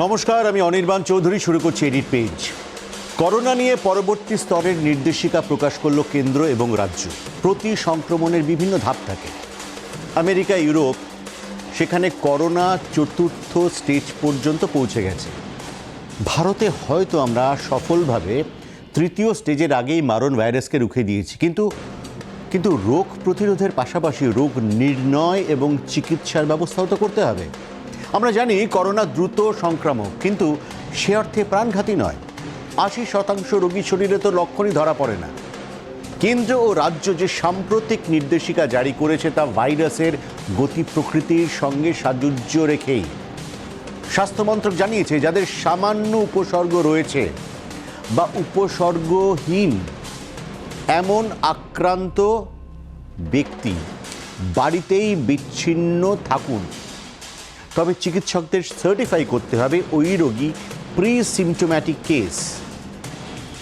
নমস্কার, আমি অনির্বাণ চৌধুরী। শুরু করছি এডিট পেজ। করোনা নিয়ে পরবর্তী স্তরের নির্দেশিকা প্রকাশ করল কেন্দ্র এবং রাজ্য। প্রতি সংক্রমণের বিভিন্ন ধাপ থাকে। আমেরিকা, ইউরোপ, সেখানে করোনা চতুর্থ স্টেজ পর্যন্ত পৌঁছে গেছে। ভারতে হয়তো আমরা সফলভাবে তৃতীয় স্টেজের আগেই মারণ ভাইরাসকে রুখে দিয়েছি, কিন্তু রোগ প্রতিরোধের পাশাপাশি রোগ নির্ণয় এবং চিকিৎসার ব্যবস্থাও তো করতে হবে। আমরা জানি করোনা দ্রুত সংক্রামক, কিন্তু সে অর্থে প্রাণঘাতী নয়। ৮০% রোগীর শরীরে তো লক্ষণই ধরা পড়ে না। কেন্দ্র ও রাজ্য যে সাম্প্রতিক নির্দেশিকা জারি করেছে তা ভাইরাসের গতি প্রকৃতির সঙ্গে সাযুজ্য রেখেই। স্বাস্থ্যমন্ত্রক জানিয়েছে, যাদের সামান্য উপসর্গ রয়েছে বা উপসর্গহীন এমন আক্রান্ত ব্যক্তি বাড়িতেই বিচ্ছিন্ন থাকুন, তবে চিকিৎসকদের সার্টিফাই করতে হবে ওই রোগী প্রি সিমটোম্যাটিক কেস।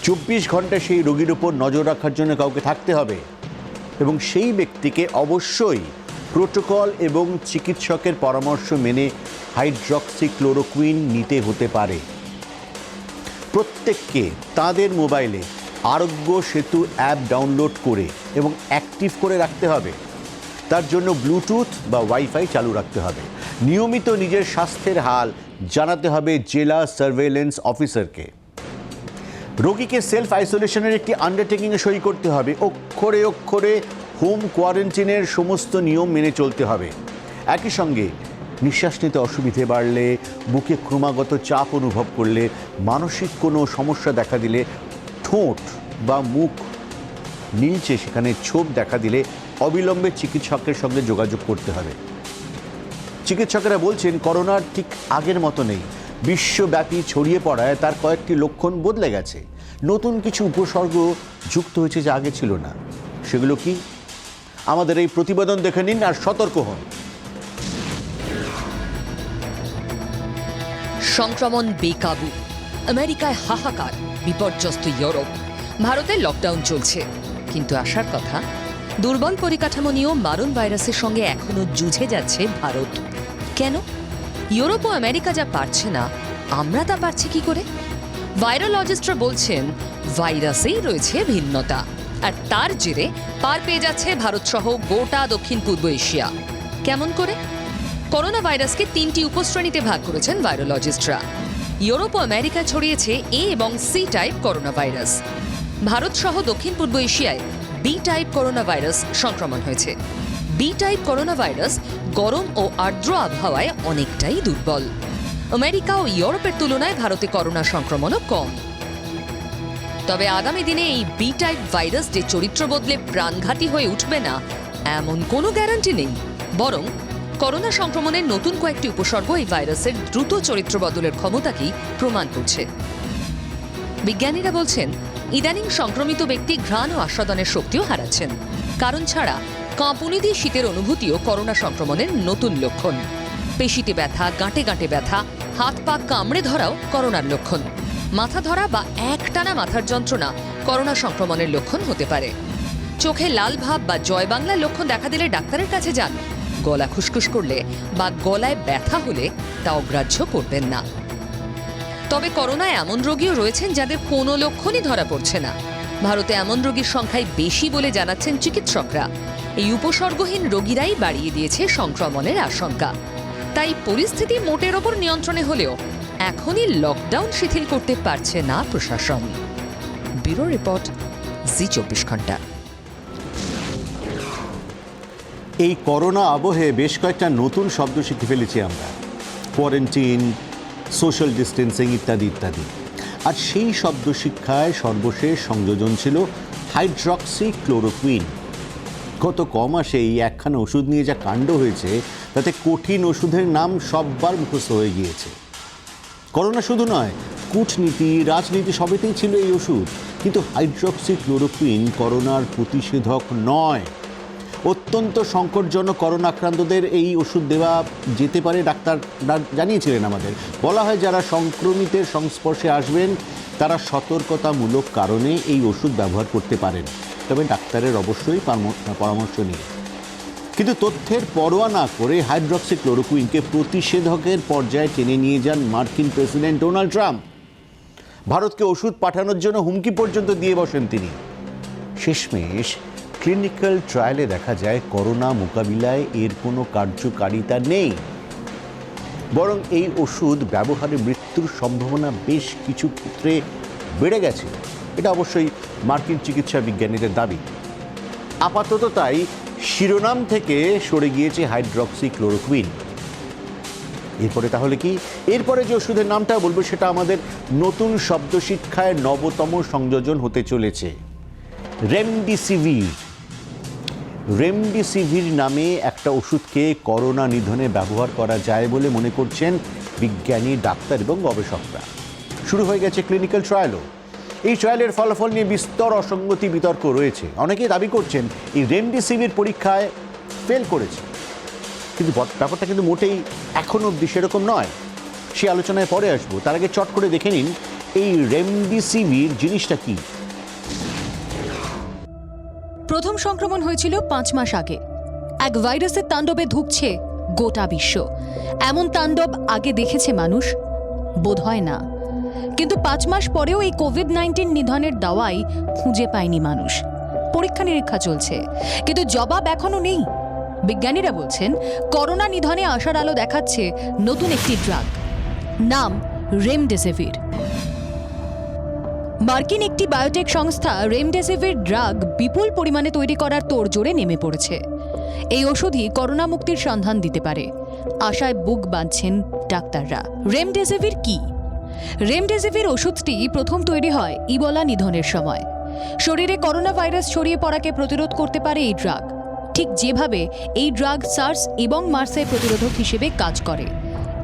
২৪ ঘন্টা সেই রোগীর উপর নজর রাখার জন্য কাউকে থাকতে হবে এবং সেই ব্যক্তিকে অবশ্যই প্রোটোকল এবং চিকিৎসকের পরামর্শ মেনে হাইড্রক্সিক্লোরোকুইন নিতে হতে পারে। প্রত্যেককে তাদের মোবাইলে আরোগ্য সেতু অ্যাপ ডাউনলোড করে এবং অ্যাক্টিভ করে রাখতে হবে। তার জন্য ব্লুটুথ বা ওয়াইফাই চালু রাখতে হবে। নিয়মিত নিজের স্বাস্থ্যের হাল জানাতে হবে জেলা সার্ভেইলেন্স অফিসারকে। রোগীকে সেলফ আইসোলেশনের একটি আন্ডারটেকিংয়ে সই করতে হবে। অক্ষরে অক্ষরে হোম কোয়ারেন্টাইনের সমস্ত নিয়ম মেনে চলতে হবে। একই সঙ্গে নিঃশ্বাস নিতে অসুবিধে বাড়লে, বুকে ক্রমাগত চাপ অনুভব করলে, মানসিক কোনো সমস্যা দেখা দিলে, ঠোঁট বা মুখ নীলচে সেখানে ছোপ দেখা দিলে অবিলম্বে চিকিৎসকের সঙ্গে যোগাযোগ করতে হবে। চিকিৎসকেরা বলছেন, করোনার ঠিক আগের মতো নেই। বিশ্বব্যাপী ছড়িয়ে পড়ায় তার কয়েকটি লক্ষণ বদলে গেছে। নতুন কিছু উপসর্গ যুক্ত হয়েছে যা আগে ছিল না। সেগুলো কি? আমাদের এই প্রতিবেদন দেখে নিন আর সতর্ক হন। সংক্রমণ বেকাবু, আমেরিকায় হাহাকার, বিপর্যস্ত ইউরোপ, ভারতে লকডাউন চলছে। কিন্তু আসার কথা, দুর্বল পরিকাঠামো নিয়েও মারণ ভাইরাসের সঙ্গে এখনো যুঝে যাচ্ছে ভারত। কেন? ইউরোপ ও আমেরিকা যা পারছে না, আমরা তা পারছি কি করে? ভাইরোলজিস্টরা বলছেন, ভাইরাসেই রয়েছে ভিন্নতা, আর তার জেরে পার পেয়ে যাচ্ছে ভারত সহ গোটা দক্ষিণ পূর্ব এশিয়া। কেমন করে? করোনা ভাইরাসকে ৩টি উপশ্রেণীতে ভাগ করেছেন ভাইরোলজিস্টরা। ইউরোপ ও আমেরিকায় ছড়িয়েছে এ এবং C type corona virus. Bharat সহ দক্ষিণ পূর্ব এশিয়ায় বি টাইপ করোনা ভাইরাস সংক্রমণ হয়েছে। বি টাইপ করোনা ভাইরাস গরম ও আর্দ্র আবহাওয়ায় অনেকটাই দুর্বল। আমেরিকা ও ইউরোপের তুলনায় ভারতে করোনা সংক্রমণও কম। তবে আগামী দিনে এই বি টাইপ ভাইরাস যে চরিত্র বদলে প্রাণঘাতী হয়ে উঠবে না, এমন কোনো গ্যারান্টি নেই। বরং করোনা সংক্রমণের নতুন কয়েকটি উপসর্গ এই ভাইরাসের দ্রুত চরিত্র বদলের ক্ষমতাকেই প্রমাণ করছে। বিজ্ঞানীরা বলছেন, ইদানিং সংক্রমিত ব্যক্তি ঘ্রাণ ও আস্বাদনের শক্তিও হারাচ্ছেন। কারণ ছাড়া কাঁপুনি দিয়ে শীতের অনুভূতিও করোনা সংক্রমণের নতুন লক্ষণ। পেশিতে ব্যথা, গাঁটে গাঁটে ব্যথা, হাত পা কামড়ে ধরাও করোনার লক্ষণ। মাথা ধরা বা একটানা মাথার যন্ত্রণা করোনা সংক্রমণের লক্ষণ হতে পারে। চোখে লাল ভাব বা জয় বাংলার লক্ষণ দেখা দিলে ডাক্তারের কাছে যান। গলা খুসখুস করলে বা গলায় ব্যথা হলে তা অগ্রাহ্য করবেন না। তবে করোনায় এমন রোগীও রয়েছেন যাদের কোনো লক্ষণই ধরা পড়ছে না। ভারতে এমন রোগীর সংখ্যাই বেশি বলে জানাচ্ছেন চিকিৎসকরা। এই উপসর্গহীন রোগীরাই বাড়িয়ে দিয়েছে সংক্রমণের আশঙ্কা। তাই পরিস্থিতি মোটের ওপর নিয়ন্ত্রণে হলেও এখনই লকডাউন শিথিল করতে পারছে না প্রশাসন। ব্যুরো রিপোর্ট, জি ২৪ ঘন্টা। এই করোনা আবহে বেশ কয়েকটা নতুন শব্দ শিখে ফেলেছি আমরা। কোয়ারেন্টিন, সোশ্যাল ডিস্টেন্সিং ইত্যাদি ইত্যাদি। আর সেই শব্দ শিক্ষায় সর্বশেষ সংযোজন ছিল হাইড্রক্সিক্লোরোকুইন। গত কমাসে এই একখানা ওষুধ নিয়ে যা কাণ্ড হয়েছে, তাতে কঠিন ওষুধের নাম সববার মুখস্থ হয়ে গিয়েছে। করোনা শুধু নয়, কূটনীতি, রাজনীতি সবেতেই ছিল এই ওষুধ। কিন্তু হাইড্রক্সিক্লোরোকুইন করোনার প্রতিষেধক নয়। অত্যন্ত সংকটজনক করোনা আক্রান্তদের এই ওষুধ দেওয়া যেতে পারে, ডাক্তার জানিয়েছিলেন আমাদের। বলা হয়, যারা সংক্রমিতের সংস্পর্শে আসবেন তারা সতর্কতামূলক কারণে এই ওষুধ ব্যবহার করতে পারেন, তবে ডাক্তারের অবশ্যই পরামর্শ নিয়ে। কিন্তু তথ্যের পরোয়া না করে হাইড্রক্সিক্লোরোকুইনকে প্রতিষেধকের পর্যায়ে টেনে নিয়ে যান মার্কিন প্রেসিডেন্ট ডোনাল্ড ট্রাম্প। ভারতকে ওষুধ পাঠানোর জন্য হুমকি পর্যন্ত দিয়ে বসেন তিনি। শেষমেশ ক্লিনিক্যাল ট্রায়ালে দেখা যায় করোনা মোকাবিলায় এর কোনো কার্যকারিতা নেই, বরং এই ওষুধ ব্যবহারে মৃত্যুর সম্ভাবনা বেশ কিছু ক্ষেত্রে বেড়ে গেছে। এটা অবশ্যই মার্কিন চিকিৎসা বিজ্ঞানীদের দাবি। আপাতত তাই শিরোনাম থেকে সরে গিয়েছে হাইড্রক্সিক্লোরোকুইন। এরপরে তাহলে কি? এরপরে যে ওষুধের নামটা বলবো সেটা আমাদের নতুন শব্দ শিক্ষায় নবতম সংযোজন হতে চলেছে, রেমডিসিভির। রেমডিসিভির নামে একটা ওষুধকে করোনা নিধনে ব্যবহার করা যায় বলে মনে করছেন বিজ্ঞানী, ডাক্তার এবং গবেষকরা। শুরু হয়ে গেছে ক্লিনিক্যাল ট্রায়ালও। এই ট্রায়ালের ফলাফল নিয়ে বিস্তর অসঙ্গতি বিতর্ক রয়েছে। অনেকেই দাবি করছেন এই রেমডিসিভির পরীক্ষায় ফেল করেছে, কিন্তু ব্যাপারটা কিন্তু মোটেই এখন অবধি সেরকম নয়। সে আলোচনায় পরে আসবো। তার আগে চট করে দেখে নিন এই রেমডিসিভির জিনিসটা কি। প্রথম সংক্রমণ হয়েছিল 5 মাস আগে। এক ভাইরাসের তাণ্ডবে ধুঁকছে গোটা বিশ্ব। এমন তাণ্ডব আগে দেখেছে মানুষ? বোধহয় না। কিন্তু 5 মাস পরেও এই কোভিড-19 নিধনের দাওয়াই খুঁজে পায়নি মানুষ। পরীক্ষা নিরীক্ষা চলছে, কিন্তু জবাব এখনো নেই। বিজ্ঞানীরা বলছেন করোনা নিধনে আশার আলো দেখাচ্ছে নতুন একটি ড্রাগ, নাম রেমডেসিভির। মার্কিন একটি বায়োটেক সংস্থা রেমডেসিভির ড্রাগ বিপুল পরিমাণে তৈরি করার তোড়জোড়ে নেমে পড়েছে। এই ওষুধই করোনা মুক্তির সন্ধান দিতে পারে, আশায় বুক বাঁধছেন ডাক্তাররা। রেমডেসিভির কি? রেমডেসিভির ওষুধটি প্রথম তৈরি হয় ইবোলা নিধনের সময়। শরীরে করোনা ভাইরাস ছড়িয়ে পড়াকে প্রতিরোধ করতে পারে এই ড্রাগ, ঠিক যেভাবে এই ড্রাগ সার্স এবং মার্সের প্রতিরোধক হিসেবে কাজ করে।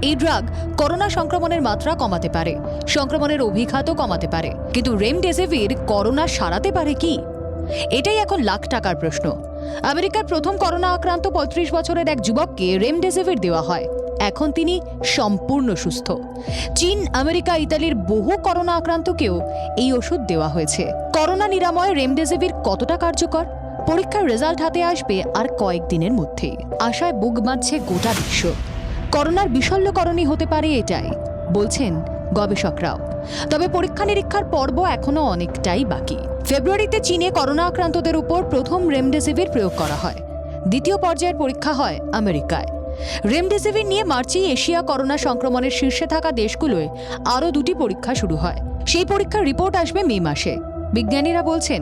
এই ড্রাগ করোনা সংক্রমণের মাত্রা কমাতে পারে, সংক্রমণের অভিঘাতও কমাতে পারে। কিন্তু রেমডেসিভির করোনা সারাতে পারে কি? এটাই এখন লাখ টাকার প্রশ্ন। আমেরিকার প্রথম করোনা আক্রান্ত 35 বছরের এক যুবককে রেমডেসিভির দেওয়া হয়। এখন তিনি সম্পূর্ণ সুস্থ। চীন, আমেরিকা, ইতালির বহু করোনা আক্রান্তকেও এই ওষুধ দেওয়া হয়েছে। করোনা নিরাময়ে রেমডেসিভির কতটা কার্যকর? পরীক্ষার রেজাল্ট হাতে আসবে আর কয়েকদিনের মধ্যেই। আশায় বুক বাঁধছে গোটা বিশ্ব। করোনার বিশল্যকরণই হতে পারে এটাই, বলছেন গবেষকরাও। তবে পরীক্ষা নিরীক্ষার পর্ব এখনো অনেকটাই বাকি। ফেব্রুয়ারিতে চীনে করোনা আক্রান্তদের উপর প্রথম রেমডেসিভির প্রয়োগ করা হয়। দ্বিতীয় পর্যায়ের পরীক্ষা হয় আমেরিকায়। রেমডেসিভির নিয়ে মার্চেই এশিয়া করোনা সংক্রমণের শীর্ষে থাকা দেশগুলোয় আরও 2টি পরীক্ষা শুরু হয়। সেই পরীক্ষার রিপোর্ট আসবে মে মাসে। বিজ্ঞানীরা বলছেন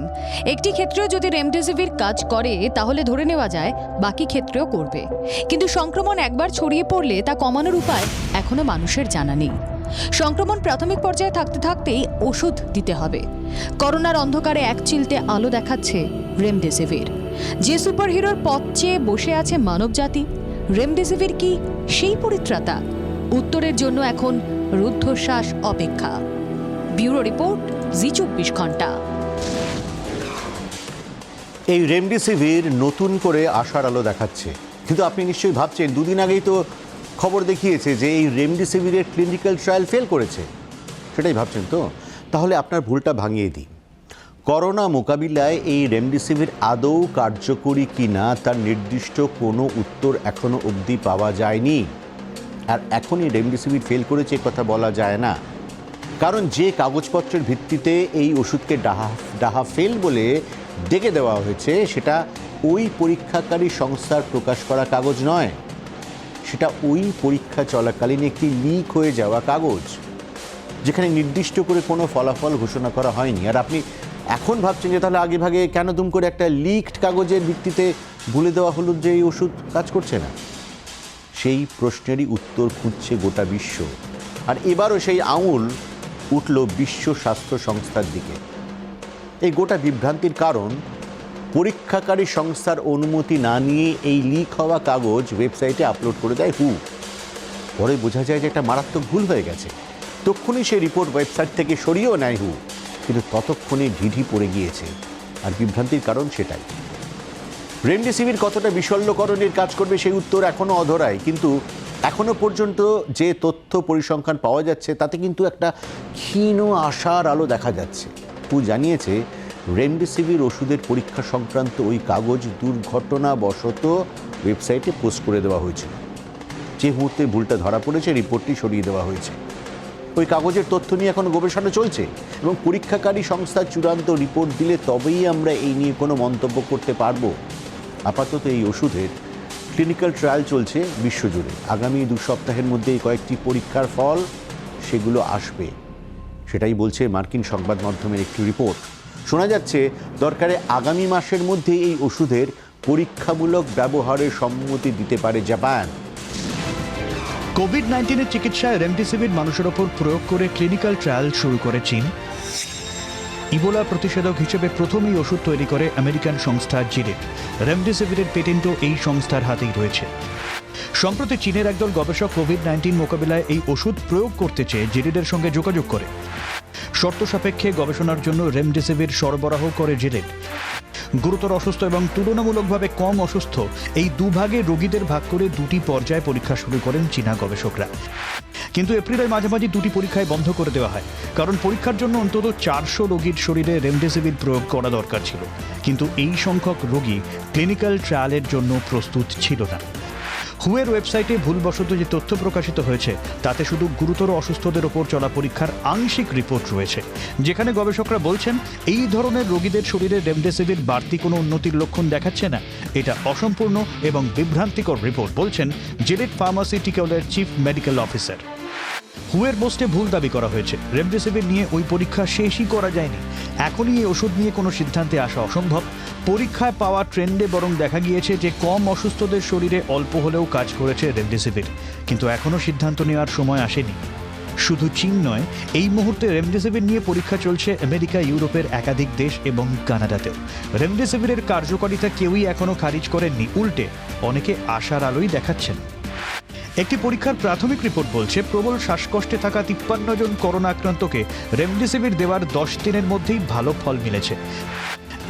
একটি ক্ষেত্রেও যদি রেমডেসিভির কাজ করে তাহলে ধরে নেওয়া যায় বাকি ক্ষেত্রেও করবে। কিন্তু সংক্রমণ একবার ছড়িয়ে পড়লে তা কমানোর উপায় এখনো মানুষের জানা নেই। সংক্রমণ প্রাথমিক পর্যায়ে থাকতে থাকতেই ওষুধ দিতে হবে। করোনার অন্ধকারে এক চিলতে আলো দেখাচ্ছে রেমডেসিভির। যে সুপারহিরোর পথ চেয়ে বসে আছে মানবজাতি, রেমডেসিভির কি সেই পরিত্রাতা? উত্তরের জন্য এখন রুদ্ধশ্বাস অপেক্ষা। ব্যুরো রিপোর্ট, জি 24 ঘন্টা। এই রেমডেসিভির নতুন করে আশার আলো দেখাচ্ছে। কিন্তু আপনি নিশ্চয়ই ভাবছেন, দুদিন আগেই তো খবর দেখিয়েছে যে এই রেমডেসিভিরের ক্লিনিক্যাল ট্রায়াল ফেল করেছে। সেটাই ভাবছেন তো? তাহলে আপনার ভুলটা ভাঙিয়ে দিই। করোনা মোকাবিলায় এই রেমডেসিভির আদৌ কার্যকরী কিনা তার নির্দিষ্ট কোনো উত্তর এখনো অবধি পাওয়া যায়নি। আর এখনই রেমডেসিভির ফেল করেছে কথা বলা যায় না, কারণ যে কাগজপত্রের ভিত্তিতে এই ওষুধকে ডাহা ফেল বলে ডেকে দেওয়া হয়েছে সেটা ওই পরীক্ষাকারী সংস্থার প্রকাশ করা কাগজ নয়, সেটা ওই পরীক্ষা চলাকালীন একটি লিক হয়ে যাওয়া কাগজ, যেখানে নির্দিষ্ট করে কোনো ফলাফল ঘোষণা করা হয়নি। আর আপনি এখন ভাবছেন যে তাহলে আগে ভাগে কেন দুম করে একটা লিকড কাগজের ভিত্তিতে বলে দেওয়া হলো যে এই ওষুধ কাজ করছে না? সেই প্রশ্নেরই উত্তর খুঁজছে গোটা বিশ্ব। আর এবারও সেই আঙুল উঠল বিশ্ব স্বাস্থ্য সংস্থার দিকে। এই গোটা বিভ্রান্তির কারণ, পরীক্ষাকারী সংস্থার অনুমতি না নিয়ে এই লিক হওয়া কাগজ ওয়েবসাইটে আপলোড করে দেয় হু। পরে বোঝা যায় যে একটা মারাত্মক ভুল হয়ে গেছে। তক্ষুনি সেই রিপোর্ট ওয়েবসাইট থেকে সরিয়েও নেয় হু, কিন্তু ততক্ষণে ঢিঢি পড়ে গিয়েছে। আর বিভ্রান্তির কারণ সেটাই। রেমডেসিভির কতটা বিশল্যকরণের কাজ করবে সেই উত্তর এখনও অধরাই, কিন্তু এখনো পর্যন্ত যে তথ্য পরিসংখ্যান পাওয়া যাচ্ছে তাতে কিন্তু একটা ক্ষীণ আশার আলো দেখা যাচ্ছে। হু জানিয়েছে রেমডেসিভির ওষুধের পরীক্ষা সংক্রান্ত ওই কাগজ দুর্ঘটনাবশত ওয়েবসাইটে পোস্ট করে দেওয়া হয়েছিল। যে মুহূর্তে ভুলটা ধরা পড়েছে, রিপোর্টটি সরিয়ে দেওয়া হয়েছে। ওই কাগজের তথ্য নিয়ে এখন গবেষণা চলছে এবং পরীক্ষাকারী সংস্থা চূড়ান্ত রিপোর্ট দিলে তবেই আমরা এই নিয়ে কোনো মন্তব্য করতে পারবো। আপাতত এই ওষুধের ক্লিনিক্যাল ট্রায়াল চলছে বিশ্বজুড়ে। আগামী 2 সপ্তাহের মধ্যে এই কয়েকটি পরীক্ষার ফল সেগুলো আসবে, সেটাই বলছে মার্কিন সংবাদ মাধ্যমের একটি রিপোর্ট। শোনা যাচ্ছে দরকারে আগামী মাসের মধ্যে এই ওষুধের পরীক্ষামূলক ব্যবহারের সম্মতি দিতে পারে জাপান। কোভিড-19 চিকিৎসায় রেমডেসিভির মানুষের ওপর প্রয়োগ করে ক্লিনিক্যাল ট্রায়াল শুরু করে চীন। ইবোলা প্রতিষেধক হিসেবে প্রথমেই ওষুধ তৈরি করে আমেরিকান সংস্থা জিলেড। রেমডেসিভিরের পেটেন্টও এই সংস্থার হাতেই রয়েছে। সম্প্রতি চীনের একদল গবেষক কোভিড-19 মোকাবিলায় এই ওষুধ প্রয়োগ করতে চেয়ে জিলেডের সঙ্গে যোগাযোগ করে। শর্ত সাপেক্ষে গবেষণার জন্য রেমডেসিভির সরবরাহ করে জিলেড। গুরুতর অসুস্থ এবং তুলনামূলকভাবে কম অসুস্থ এই দুভাগে রোগীদের ভাগ করে 2টি পর্যায়ে পরীক্ষা শুরু করেন চীনা গবেষকরা। কিন্তু এপ্রিলের মাঝামাঝি 2টি পরীক্ষায় বন্ধ করে দেওয়া হয়, কারণ পরীক্ষার জন্য অন্তত 400 রোগীর শরীরে রেমডেসিভির প্রয়োগ করা দরকার ছিল। কিন্তু এই সংখ্যক রোগী ক্লিনিক্যাল ট্রায়ালের জন্য প্রস্তুত ছিল না। হুয়ের ওয়েবসাইটে ভুলবশত যে তথ্য প্রকাশিত হয়েছে তাতে শুধু গুরুতর অসুস্থদের ওপর চলা পরীক্ষার আংশিক রিপোর্ট রয়েছে, যেখানে গবেষকরা বলছেন এই ধরনের রোগীদের শরীরে রেমডেসিভির বাড়তি কোনো উন্নতির লক্ষণ দেখাচ্ছে না। এটা অসম্পূর্ণ এবং বিভ্রান্তিকর রিপোর্ট, বলছেন জিলেড ফার্মাসিউটিক্যালের চিফ মেডিকেল অফিসার। হুয়ের পোস্টে ভুল দাবি করা হয়েছে। রেমডেসিভির নিয়ে ওই পরীক্ষা শেষই করা যায়নি। এখনই এই ওষুধ নিয়ে কোনো সিদ্ধান্তে আসা অসম্ভব। পরীক্ষায় পাওয়া ট্রেন্ডে বরং দেখা গিয়েছে যে কম অসুস্থদের শরীরে অল্প হলেও কাজ করেছে রেমডেসিভির, কিন্তু এখনও সিদ্ধান্ত নেওয়ার সময় আসেনি। শুধু চীন নয়, এই মুহূর্তে রেমডেসিভির নিয়ে পরীক্ষা চলছে আমেরিকা, ইউরোপের একাধিক দেশ এবং কানাডাতেও। রেমডেসিভিরের কার্যকারিতা কেউই এখনও খারিজ করেননি, উল্টে অনেকে আশার আলোই দেখাচ্ছেন। একটি পরীক্ষার প্রাথমিক রিপোর্ট বলছে প্রবল শ্বাসকষ্টে থাকা 53 জন করোনা আক্রান্তকে রেমডেসিভির দেওয়ার 10 দিনের মধ্যেই ভালো ফল মিলেছে।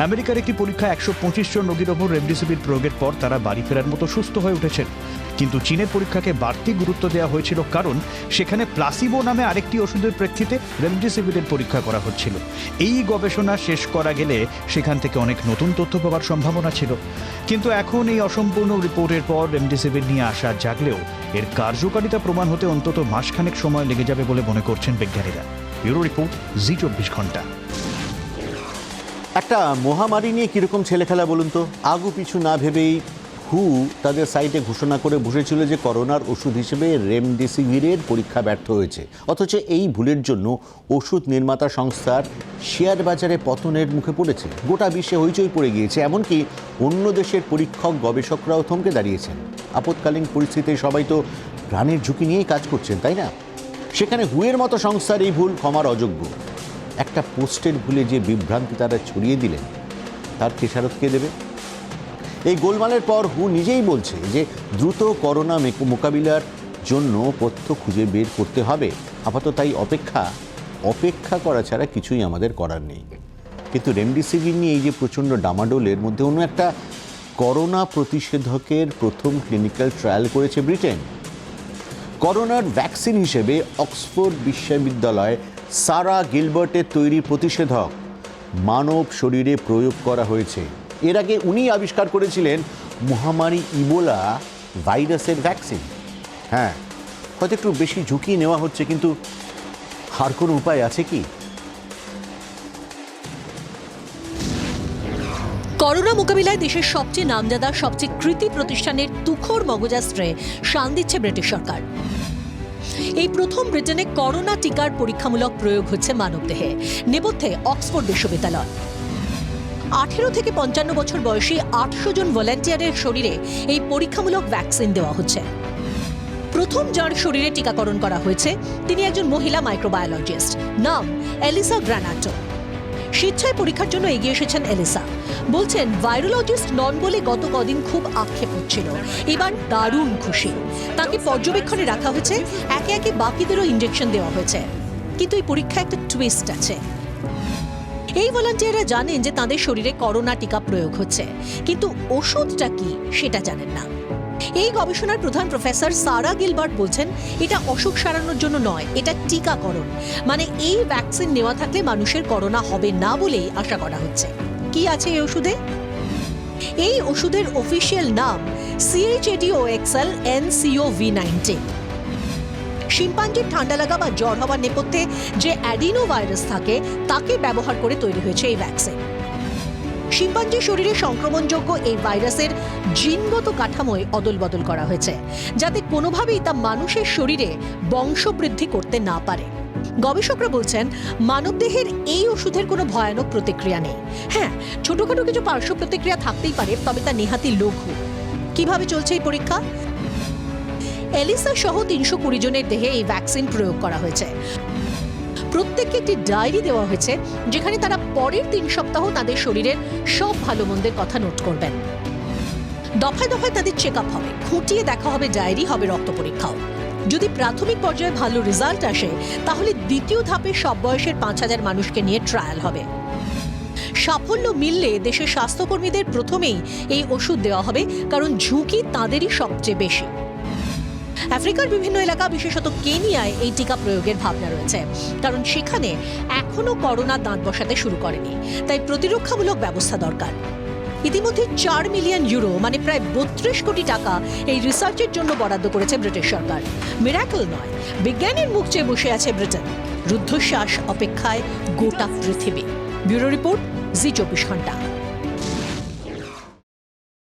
আমেরিকার একটি পরীক্ষা 125 জন রোগীর ওপর রেমডেসিভির প্রয়োগের পর তারা বাড়ি ফেরার মতো সুস্থ হয়ে উঠেছেন। কিন্তু চীনের পরীক্ষাকে বাড়তি গুরুত্ব দেওয়া হয়েছিল, কারণ সেখানে প্লাসিবো নামে আরেকটি ওষুধের প্রেক্ষিতে রেমডেসিভিরের পরীক্ষা করা হচ্ছিল। এই গবেষণা শেষ করা গেলে সেখান থেকে অনেক নতুন তথ্য পাওয়ার সম্ভাবনা ছিল। কিন্তু এখন এই অসম্পূর্ণ রিপোর্টের পর রেমডেসিভির নিয়ে আশা জাগলেও এর কার্যকারিতা প্রমাণ হতে অন্তত মাসখানেক সময় লেগে যাবে বলে মনে করছেন বিজ্ঞানীরা। ব্যুরো রিপোর্ট, জি 24 ঘন্টা। একটা মহামারী নিয়ে কীরকম ছেলেখেলা বলুন তো। আগু পিছু না ভেবেই হু তাদের সাইটে ঘোষণা করে বসেছিল যে করোনার ওষুধ হিসেবে রেমডেসিভিরের পরীক্ষা ব্যর্থ হয়েছে। অথচ এই ভুলের জন্য ওষুধ নির্মাতা সংস্থার শেয়ার বাজারে পতনের মুখে পড়েছে। গোটা বিশ্বে হইচই পড়ে গিয়েছে, এমনকি অন্য দেশের পরীক্ষক গবেষকরাও থমকে দাঁড়িয়েছেন। আপৎকালীন পরিস্থিতিতে সবাই তো প্রাণের ঝুঁকি নিয়েই কাজ করছেন, তাই না? সেখানে হুয়ের মতো সংস্থার এই ভুল ক্ষমার অযোগ্য। একটা পোস্টের ভুলে যে বিভ্রান্তি তারা ছড়িয়ে দিলেন, তার খেসারত কে দেবে? এই গোলমালের পর হু নিজেই বলছে যে দ্রুত করোনা মোকাবিলার জন্য পথ্য খুঁজে বের করতে হবে। আপাতত তাই অপেক্ষা করা ছাড়া কিছুই আমাদের করার নেই। কিন্তু রেমডেসিভির নিয়ে এই যে প্রচণ্ড ডামাডোলের মধ্যে অন্য একটা করোনা প্রতিষেধকের প্রথম ক্লিনিক্যাল ট্রায়াল করেছে ব্রিটেন। করোনার ভ্যাকসিন হিসেবে অক্সফোর্ড বিশ্ববিদ্যালয় সারা গিলবার্টের তৈরি প্রতিষেধক মানব শরীরে প্রয়োগ করা হয়েছে। এর আগে উনি আবিষ্কার করেছিলেন মহামারী ইবোলা ভাইরাসের ভ্যাকসিন। হ্যাঁ, হয়তো একটু বেশি ঝুঁকি নেওয়া হচ্ছে, কিন্তু আর কোনো উপায় আছে কি? করোনা মোকাবিলায় দেশের সবচেয়ে নামজাদা, সবচেয়ে কৃতি প্রতিষ্ঠানের তুখোড় মগজাস্ত্রে শান দিচ্ছে ব্রিটিশ সরকার। এই প্রথম ব্রিটেনে করোনা টিকার পরীক্ষামূলক প্রয়োগ হচ্ছে মানবদেহে। নেপথ্যে অক্সফোর্ড বিশ্ববিদ্যালয়। 18 থেকে 55 বছর বয়সী 800 জন ভলান্টিয়ারের শরীরে এই পরীক্ষামূলক ভ্যাকসিন দেওয়া হচ্ছে। প্রথম যার শরীরে টিকাকরণ করা হয়েছে তিনি একজন মহিলা মাইক্রোবায়োলজিস্ট, নাম এলিসা গ্রানাটো। স্বেচ্ছায় পরীক্ষার জন্য এগিয়ে এসেছেন এলিসা। বলছেন ভাইরোলজিস্ট নন বলে গত কদিন খুব আক্ষেপ হচ্ছিল, এবার দারুণ খুশি। তাকে পর্যবেক্ষণে রাখা হয়েছে, একে একে বাকিদেরও ইনজেকশন দেওয়া হয়েছে। কিন্তু এই পরীক্ষায় একটা টুইস্ট আছে। এই ভলান্টিয়াররা জানেন যে তাদের শরীরে করোনা টিকা প্রয়োগ হচ্ছে, কিন্তু ওষুধটা কি সেটা জানেন না। এই গবেষণার প্রধান প্রফেসর সারা গিলবার্ট বলছেন এটা অসুখ সারানোর জন্য নয়, এটা টিকাকরণ। মানে এই ভ্যাকসিন নেওয়া থাকলে মানুষের করোনা হবে না বলেই আশা করা হচ্ছে। কি আছে এই ওষুধে? এই ওষুধের অফিসিয়াল নাম CHADOXL NCOV19। শিম্পাঞ্জির ঠান্ডা লাগা বা জ্বর হওয়ার নেপথ্যে যে অ্যাডিনো ভাইরাস থাকে তাকে ব্যবহার করে তৈরি হয়েছে এই ভ্যাকসিন। শিম্পাঞ্জির শরীরে সংক্রমণযোগ্য এই ভাইরাসের জিনগত কাঠামোয় অদলবদল করা হয়েছে, যাতে কোনোভাবেই তা মানুষের শরীরে বংশবৃদ্ধি করতে না পারে। গবেষকরা বলছেন মানবদেহের এই ওষুধের কোনো ভয়ানক প্রতিক্রিয়া নেই। হ্যাঁ, ছোটখাটো কিছু পার্শ্ব প্রতিক্রিয়া থাকতেই পারে, তবে তা নেহাতি লঘু। কিভাবে চলছে এই পরীক্ষা? এলিসা সহ 320 জনের দেহে এই ভ্যাকসিন প্রয়োগ করা হয়েছে। প্রত্যেককে একটি ডায়েরি দেওয়া হয়েছে, যেখানে তারা পরের 3 সপ্তাহ তাদের শরীরের সব ভালো মন্দের কথা নোট করবেন। দফায় দফায় তাদের চেক আপ হবে, খুঁটিয়ে দেখা হবে ডায়েরি, হবে রক্ত পরীক্ষাও। যদি প্রাথমিক পর্যায়ে ভালো রেজাল্ট আসে, তাহলে দ্বিতীয় ধাপে সব বয়সের 5000 মানুষকে নিয়ে ট্রায়াল হবে। সাফল্য মিললে দেশের স্বাস্থ্যকর্মীদের প্রথমেই এই ওষুধ দেওয়া হবে, কারণ ঝুঁকি তাদেরই সবচেয়ে বেশি। আফ্রিকার বিভিন্ন এলাকা, বিশেষত কেনিয়ায় এই টিকা প্রয়োগের ভাবনা রয়েছে, কারণ সেখানে এখনো করোনা দাঁত বসাতে শুরু করেনি, তাই প্রতিরক্ষামূলক ব্যবস্থা দরকার। ইতিমধ্যে 4 মিলিয়ন ইউরো মানে প্রায় 32 কোটি টাকা এই রিসার্চের জন্য বরাদ্দ করেছে ব্রিটিশ সরকার। মিরাকল নয়, বিজ্ঞানের মুখ চেয়ে বসে আছে ব্রিটেন। রুদ্ধশ্বাস অপেক্ষায় গোটা পৃথিবী। ব্যুরো রিপোর্ট, জি 24 ঘন্টা।